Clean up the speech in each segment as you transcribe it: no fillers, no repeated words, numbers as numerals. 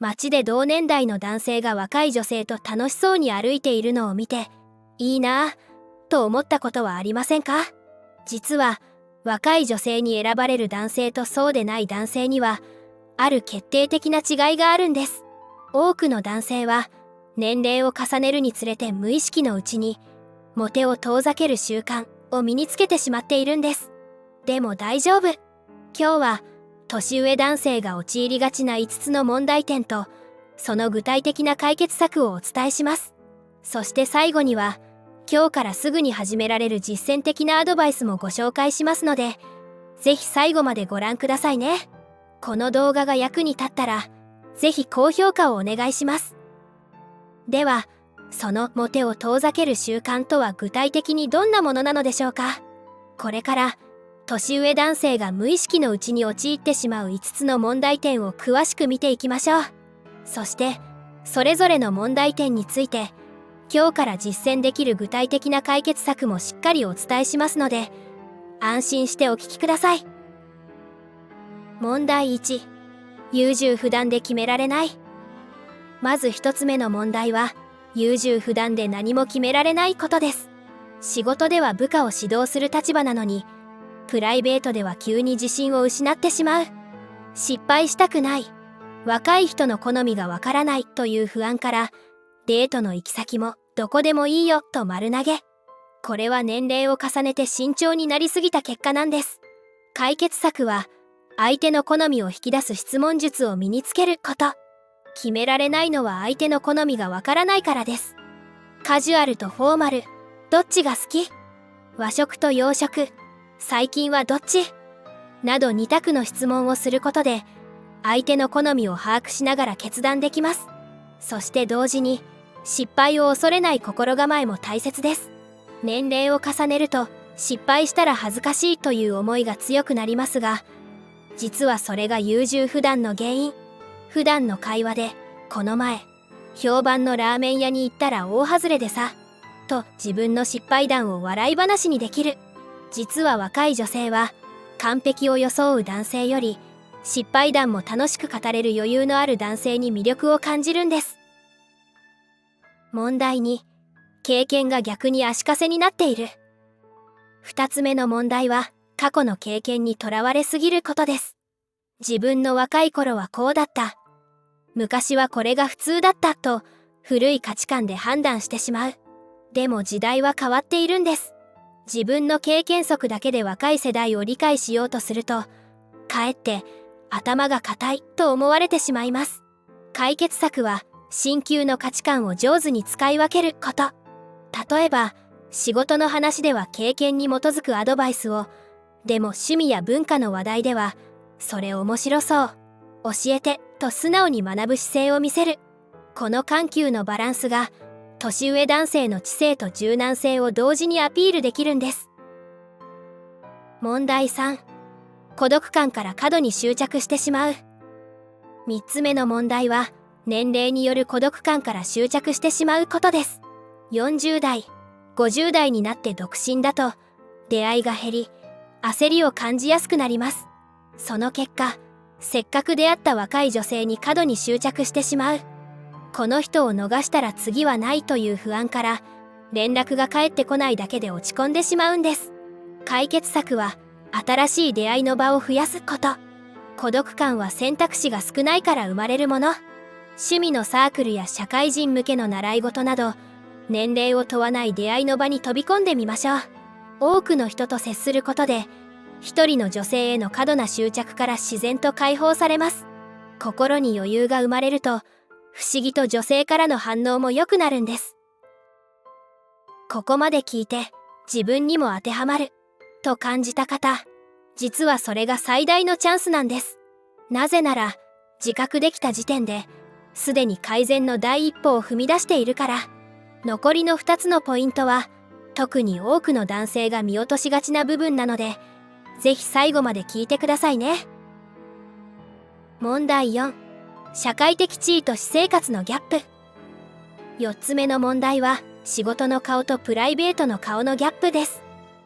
街で同年代の男性が若い女性と楽しそうに歩いているのを見て、いいなぁ、と思ったことはありませんか？実は、若い女性に選ばれる男性とそうでない男性には、ある決定的な違いがあるんです。多くの男性は、年齢を重ねるにつれて無意識のうちに、モテを遠ざける習慣を身につけてしまっているんです。でも大丈夫。今日は、年上男性が陥りがちな5つの問題点と、その具体的な解決策をお伝えします。そして最後には、今日からすぐに始められる実践的なアドバイスもご紹介しますので、ぜひ最後までご覧くださいね。この動画が役に立ったら、ぜひ高評価をお願いします。では、そのモテを遠ざける習慣とは具体的にどんなものなのでしょうか。これから、年上男性が無意識のうちに陥ってしまう5つの問題点を詳しく見ていきましょう。そして、それぞれの問題点について、今日から実践できる具体的な解決策もしっかりお伝えしますので、安心してお聞きください。問題1、優柔不断で決められない。まず1つ目の問題は、優柔不断で何も決められないことです。仕事では部下を指導する立場なのに、プライベートでは急に自信を失ってしまう。失敗したくない。若い人の好みがわからないという不安から、デートの行き先もどこでもいいよと丸投げ。これは年齢を重ねて慎重になりすぎた結果なんです。解決策は、相手の好みを引き出す質問術を身につけること。決められないのは相手の好みがわからないからです。カジュアルとフォーマル、どっちが好き？和食と洋食、最近はどっち？など2択の質問をすることで、相手の好みを把握しながら決断できます。そして同時に、失敗を恐れない心構えも大切です。年齢を重ねると、失敗したら恥ずかしいという思いが強くなりますが、実はそれが優柔不断の原因。普段の会話で、この前、評判のラーメン屋に行ったら大外れでさ、と自分の失敗談を笑い話にできる。実は若い女性は、完璧を装う男性より、失敗談も楽しく語れる余裕のある男性に魅力を感じるんです。問題2、経験が逆に足かせになっている。2つ目の問題は、過去の経験にとらわれすぎることです。自分の若い頃はこうだった。昔はこれが普通だったと、古い価値観で判断してしまう。でも時代は変わっているんです。自分の経験則だけで若い世代を理解しようとすると、かえって頭が固いと思われてしまいます。解決策は、新旧の価値観を上手に使い分けること。例えば、仕事の話では経験に基づくアドバイスを、でも趣味や文化の話題では、それ面白そう。教えてと素直に学ぶ姿勢を見せる。この緩急のバランスが、年上男性の知性と柔軟性を同時にアピールできるんです。問題3、孤独感から過度に執着してしまう。3つ目の問題は、年齢による孤独感から執着してしまうことです。40代、50代になって独身だと、出会いが減り、焦りを感じやすくなります。その結果、せっかく出会った若い女性に過度に執着してしまう。この人を逃したら次はないという不安から、連絡が返ってこないだけで落ち込んでしまうんです。解決策は、新しい出会いの場を増やすこと。孤独感は選択肢が少ないから生まれるもの。趣味のサークルや社会人向けの習い事など、年齢を問わない出会いの場に飛び込んでみましょう。多くの人と接することで、一人の女性への過度な執着から自然と解放されます。心に余裕が生まれると、不思議と女性からの反応も良くなるんです。ここまで聞いて、自分にも当てはまる、と感じた方、実はそれが最大のチャンスなんです。なぜなら、自覚できた時点で、すでに改善の第一歩を踏み出しているから。残りの2つのポイントは、特に多くの男性が見落としがちな部分なので、ぜひ最後まで聞いてくださいね。問題4、社会的地位と私生活のギャップ。4つ目の問題は、仕事の顔とプライベートの顔のギャップです。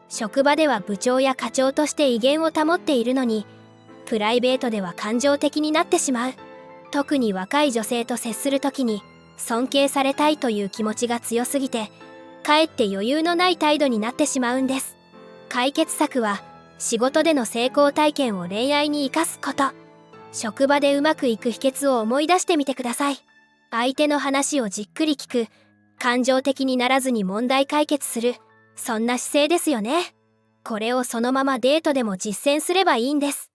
職場では部長や課長として威厳を保っているのに、プライベートでは感情的になってしまう。特に若い女性と接するときに尊敬されたいという気持ちが強すぎて、かえって余裕のない態度になってしまうんです。解決策は、仕事での成功体験を恋愛に生かすこと。職場でうまくいく秘訣を思い出してみてください。相手の話をじっくり聞く、感情的にならずに問題解決する、そんな姿勢ですよね。これをそのままデートでも実践すればいいんです。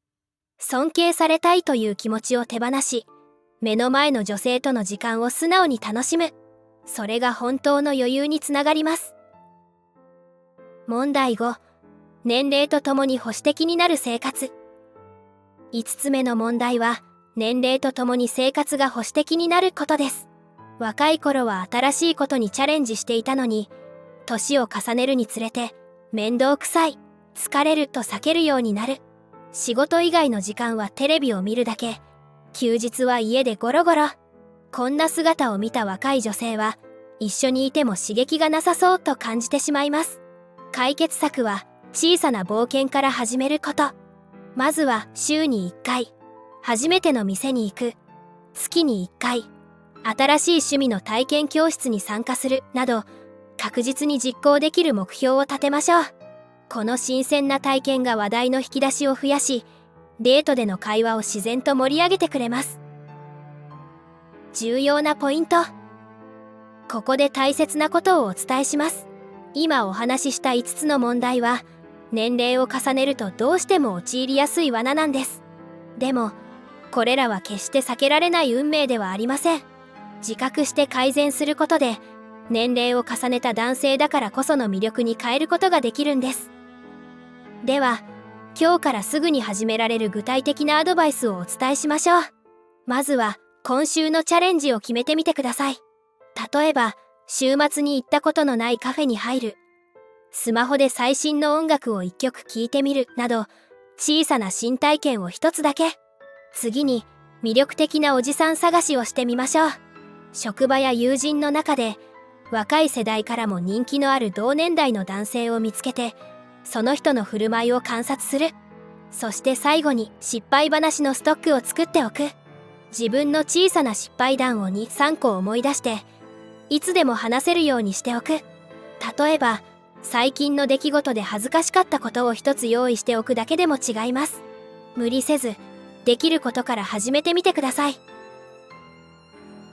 尊敬されたいという気持ちを手放し、目の前の女性との時間を素直に楽しむ。それが本当の余裕につながります。問題5、年齢とともに保守的になる生活。5つ目の問題は、年齢とともに生活が保守的になることです。若い頃は新しいことにチャレンジしていたのに、年を重ねるにつれて、面倒くさい、疲れると避けるようになる。仕事以外の時間はテレビを見るだけ、休日は家でゴロゴロ。こんな姿を見た若い女性は、一緒にいても刺激がなさそうと感じてしまいます。解決策は、小さな冒険から始めること。まずは週に1回、初めての店に行く。月に1回、新しい趣味の体験教室に参加するなど、確実に実行できる目標を立てましょう。この新鮮な体験が話題の引き出しを増やし、デートでの会話を自然と盛り上げてくれます。重要なポイント。ここで大切なことをお伝えします。今お話しした5つの問題は、年齢を重ねるとどうしても陥りやすい罠なんです。でも、これらは決して避けられない運命ではありません。自覚して改善することで、年齢を重ねた男性だからこその魅力に変えることができるんです。では、今日からすぐに始められる具体的なアドバイスをお伝えしましょう。まずは、今週のチャレンジを決めてみてください。例えば、週末に行ったことのないカフェに入る。スマホで最新の音楽を1曲聴いてみるなど、小さな新体験を1つだけ。次に、魅力的なおじさん探しをしてみましょう。職場や友人の中で、若い世代からも人気のある同年代の男性を見つけて、その人の振る舞いを観察する。そして最後に失敗話のストックを作っておく。自分の小さな失敗談を2、3個思い出して、いつでも話せるようにしておく。例えば、最近の出来事で恥ずかしかったことを一つ用意しておくだけでも違います。無理せず、できることから始めてみてください。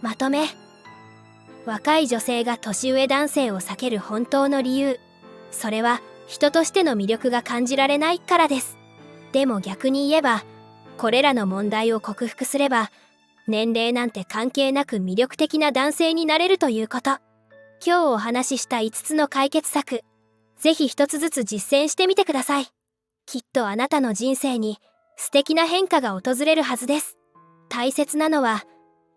まとめ。若い女性が年上男性を避ける本当の理由。それは人としての魅力が感じられないからです。でも逆に言えば、これらの問題を克服すれば、年齢なんて関係なく魅力的な男性になれるということ。今日お話しした5つの解決策、ぜひ1つずつ実践してみてください。きっとあなたの人生に素敵な変化が訪れるはずです。大切なのは、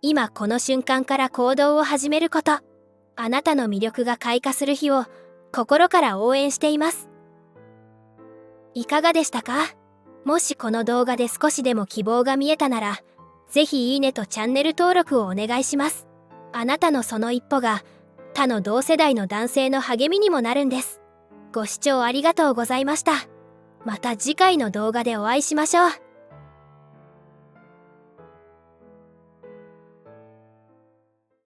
今この瞬間から行動を始めること。あなたの魅力が開花する日を心から応援しています。いかがでしたか？もしこの動画で少しでも希望が見えたなら、ぜひいいねとチャンネル登録をお願いします。あなたのその一歩が他の同世代の男性の励みにもなるんです。ご視聴ありがとうございました。また次回の動画でお会いしましょう。